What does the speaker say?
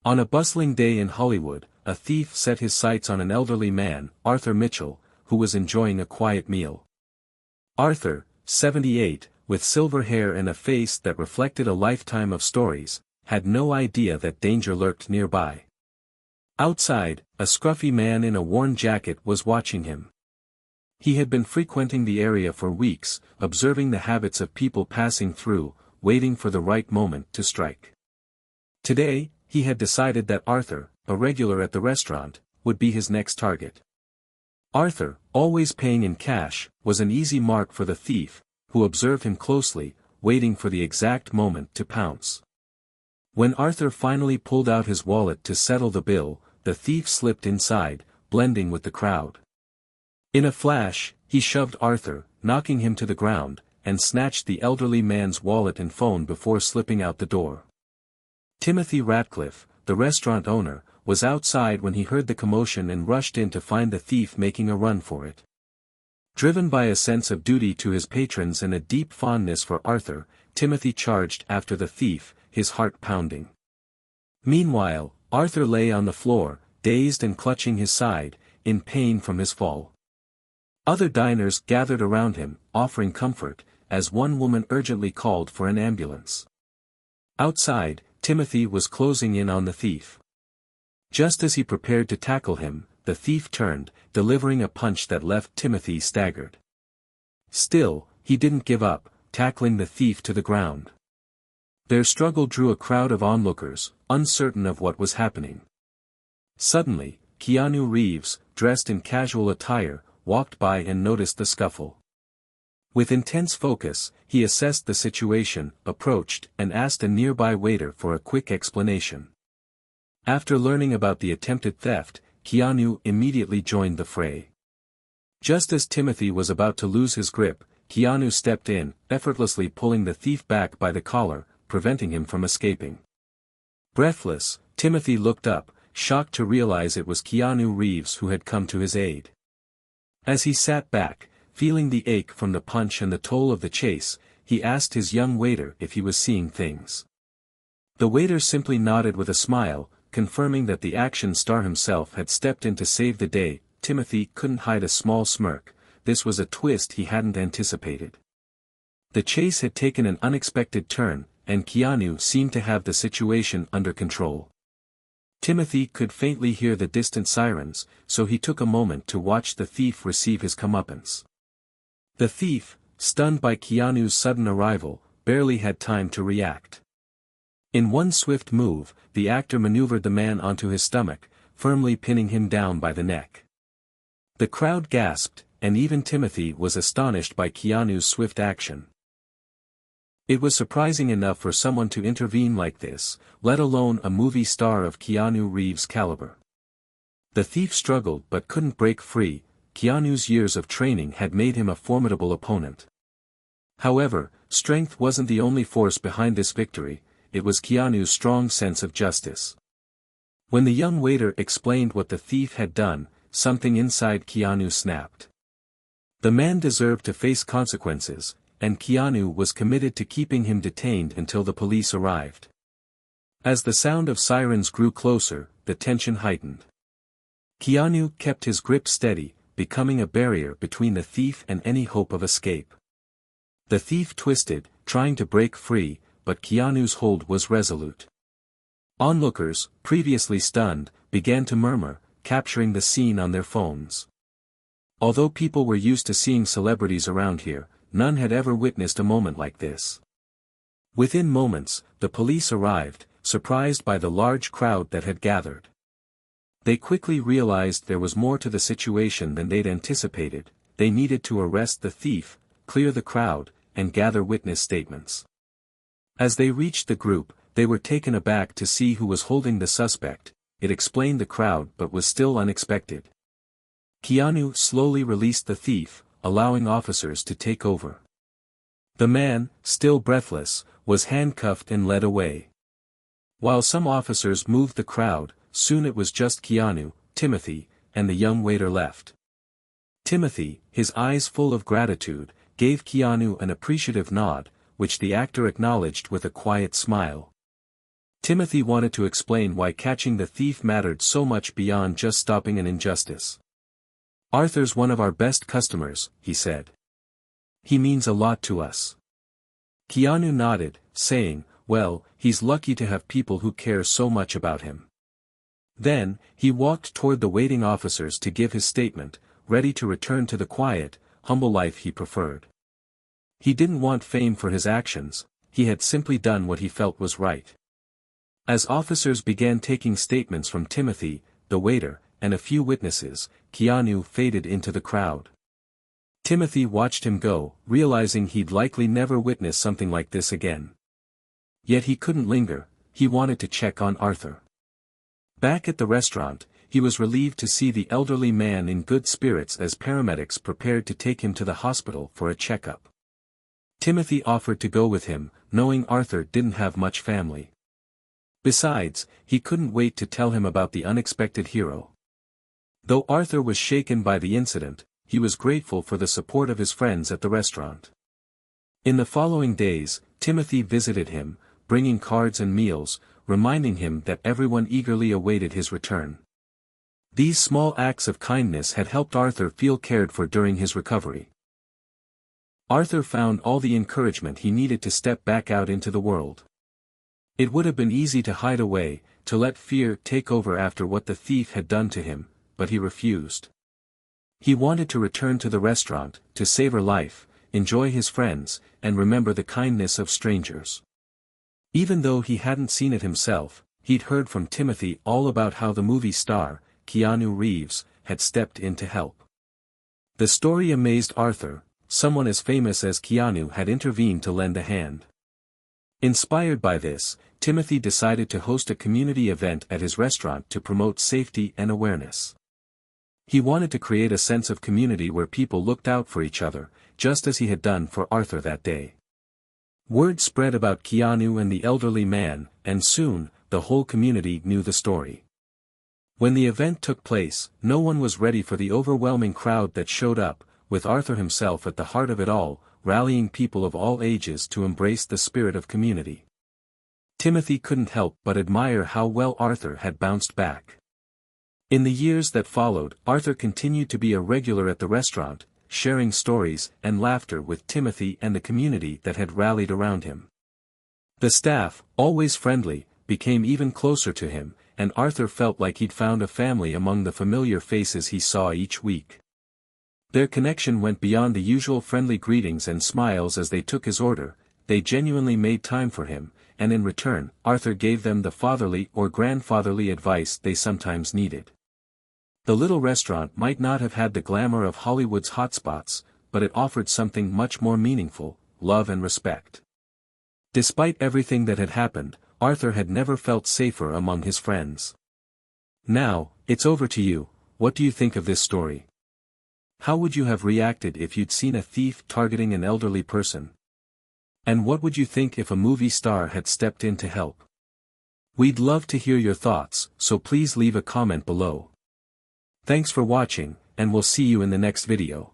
On a bustling day in Hollywood, a thief set his sights on an elderly man, Arthur Mitchell, who was enjoying a quiet meal. Arthur, 78, with silver hair and a face that reflected a lifetime of stories, had no idea that danger lurked nearby. Outside, a scruffy man in a worn jacket was watching him. He had been frequenting the area for weeks, observing the habits of people passing through, waiting for the right moment to strike. Today, he had decided that Arthur, a regular at the restaurant, would be his next target. Arthur, always paying in cash, was an easy mark for the thief, who observed him closely, waiting for the exact moment to pounce. When Arthur finally pulled out his wallet to settle the bill, the thief slipped inside, blending with the crowd. In a flash, he shoved Arthur, knocking him to the ground, and snatched the elderly man's wallet and phone before slipping out the door. Timothy Ratcliffe, the restaurant owner, was outside when he heard the commotion and rushed in to find the thief making a run for it. Driven by a sense of duty to his patrons and a deep fondness for Arthur, Timothy charged after the thief, his heart pounding. Meanwhile, Arthur lay on the floor, dazed and clutching his side, in pain from his fall. Other diners gathered around him, offering comfort, as one woman urgently called for an ambulance. Outside, Timothy was closing in on the thief. Just as he prepared to tackle him, the thief turned, delivering a punch that left Timothy staggered. Still, he didn't give up, tackling the thief to the ground. Their struggle drew a crowd of onlookers, uncertain of what was happening. Suddenly, Keanu Reeves, dressed in casual attire, walked by and noticed the scuffle. With intense focus, he assessed the situation, approached, and asked a nearby waiter for a quick explanation. After learning about the attempted theft, Keanu immediately joined the fray. Just as Timothy was about to lose his grip, Keanu stepped in, effortlessly pulling the thief back by the collar, preventing him from escaping. Breathless, Timothy looked up, shocked to realize it was Keanu Reeves who had come to his aid. As he sat back, feeling the ache from the punch and the toll of the chase, he asked his young waiter if he was seeing things. The waiter simply nodded with a smile, confirming that the action star himself had stepped in to save the day. Timothy couldn't hide a small smirk. This was a twist he hadn't anticipated. The chase had taken an unexpected turn, and Keanu seemed to have the situation under control. Timothy could faintly hear the distant sirens, so he took a moment to watch the thief receive his comeuppance. The thief, stunned by Keanu's sudden arrival, barely had time to react. In one swift move, the actor maneuvered the man onto his stomach, firmly pinning him down by the neck. The crowd gasped, and even Timothy was astonished by Keanu's swift action. It was surprising enough for someone to intervene like this, let alone a movie star of Keanu Reeves' caliber. The thief struggled but couldn't break free. Keanu's years of training had made him a formidable opponent. However, strength wasn't the only force behind this victory, it was Keanu's strong sense of justice. When the young waiter explained what the thief had done, something inside Keanu snapped. The man deserved to face consequences, and Keanu was committed to keeping him detained until the police arrived. As the sound of sirens grew closer, the tension heightened. Keanu kept his grip steady, becoming a barrier between the thief and any hope of escape. The thief twisted, trying to break free, but Keanu's hold was resolute. Onlookers, previously stunned, began to murmur, capturing the scene on their phones. Although people were used to seeing celebrities around here, none had ever witnessed a moment like this. Within moments, the police arrived, surprised by the large crowd that had gathered. They quickly realized there was more to the situation than they'd anticipated. They needed to arrest the thief, clear the crowd, and gather witness statements. As they reached the group, they were taken aback to see who was holding the suspect. It explained the crowd but was still unexpected. Keanu slowly released the thief, allowing officers to take over. The man, still breathless, was handcuffed and led away. While some officers moved the crowd, soon it was just Keanu, Timothy, and the young waiter left. Timothy, his eyes full of gratitude, gave Keanu an appreciative nod, which the actor acknowledged with a quiet smile. Timothy wanted to explain why catching the thief mattered so much beyond just stopping an injustice. "Arthur's one of our best customers," he said. "He means a lot to us." Keanu nodded, saying, "Well, he's lucky to have people who care so much about him." Then, he walked toward the waiting officers to give his statement, ready to return to the quiet, humble life he preferred. He didn't want fame for his actions, he had simply done what he felt was right. As officers began taking statements from Timothy, the waiter, and a few witnesses, Keanu faded into the crowd. Timothy watched him go, realizing he'd likely never witness something like this again. Yet he couldn't linger, he wanted to check on Arthur. Back at the restaurant, he was relieved to see the elderly man in good spirits as paramedics prepared to take him to the hospital for a checkup. Timothy offered to go with him, knowing Arthur didn't have much family. Besides, he couldn't wait to tell him about the unexpected hero. Though Arthur was shaken by the incident, he was grateful for the support of his friends at the restaurant. In the following days, Timothy visited him, bringing cards and meals, reminding him that everyone eagerly awaited his return. These small acts of kindness had helped Arthur feel cared for during his recovery. Arthur found all the encouragement he needed to step back out into the world. It would have been easy to hide away, to let fear take over after what the thief had done to him, but he refused. He wanted to return to the restaurant, to savor life, enjoy his friends, and remember the kindness of strangers. Even though he hadn't seen it himself, he'd heard from Timothy all about how the movie star, Keanu Reeves, had stepped in to help. The story amazed Arthur, someone as famous as Keanu had intervened to lend a hand. Inspired by this, Timothy decided to host a community event at his restaurant to promote safety and awareness. He wanted to create a sense of community where people looked out for each other, just as he had done for Arthur that day. Word spread about Keanu and the elderly man, and soon, the whole community knew the story. When the event took place, no one was ready for the overwhelming crowd that showed up, with Arthur himself at the heart of it all, rallying people of all ages to embrace the spirit of community. Timothy couldn't help but admire how well Arthur had bounced back. In the years that followed, Arthur continued to be a regular at the restaurant, sharing stories and laughter with Timothy and the community that had rallied around him. The staff, always friendly, became even closer to him, and Arthur felt like he'd found a family among the familiar faces he saw each week. Their connection went beyond the usual friendly greetings and smiles as they took his order, they genuinely made time for him, and in return, Arthur gave them the fatherly or grandfatherly advice they sometimes needed. The little restaurant might not have had the glamour of Hollywood's hotspots, but it offered something much more meaningful, love and respect. Despite everything that had happened, Arthur had never felt safer among his friends. Now, it's over to you, what do you think of this story? How would you have reacted if you'd seen a thief targeting an elderly person? And what would you think if a movie star had stepped in to help? We'd love to hear your thoughts, so please leave a comment below. Thanks for watching, and we'll see you in the next video.